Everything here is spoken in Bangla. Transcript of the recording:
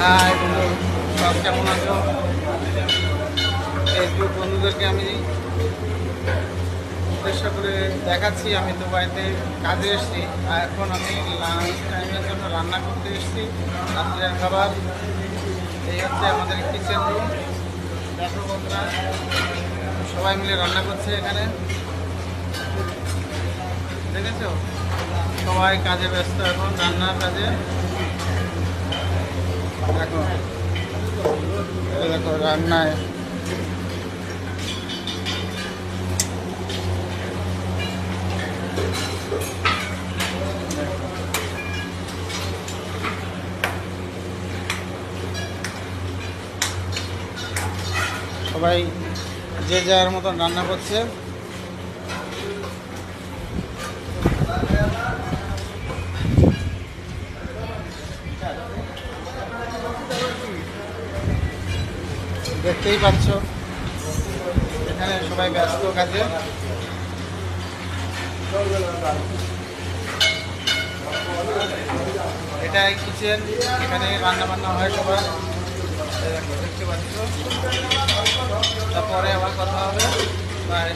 হাই বন্ধু, সব কেমন আছো? ফেসবুক বন্ধুদেরকে আমি উদ্দেশ্য করে দেখাচ্ছি আমি দুবাইতে কাজে এসেছি। আর এখন আমি লাঞ্চ টাইমের জন্য রান্না করতে এসেছি রাত্রের খাবার। এই হচ্ছে আমাদের কিচেন রুম। দেখো বন্ধুরা, সবাই মিলে রান্না করছে এখানে, দেখেছো? সবাই কাজে ব্যস্ত এখন, রান্নার কাজে। দেখো দেখো রান্নায় সবাই যে যার মতন রান্না করছে। দেখতেই পাচ্ছ এখানে সবাই ব্যস্ত কাজে। এটাই কিচেন, এখানে রান্না বান্না হয় সবার। দেখতে পাচ্ছ, তারপরে আবার কথা হবে। বাই।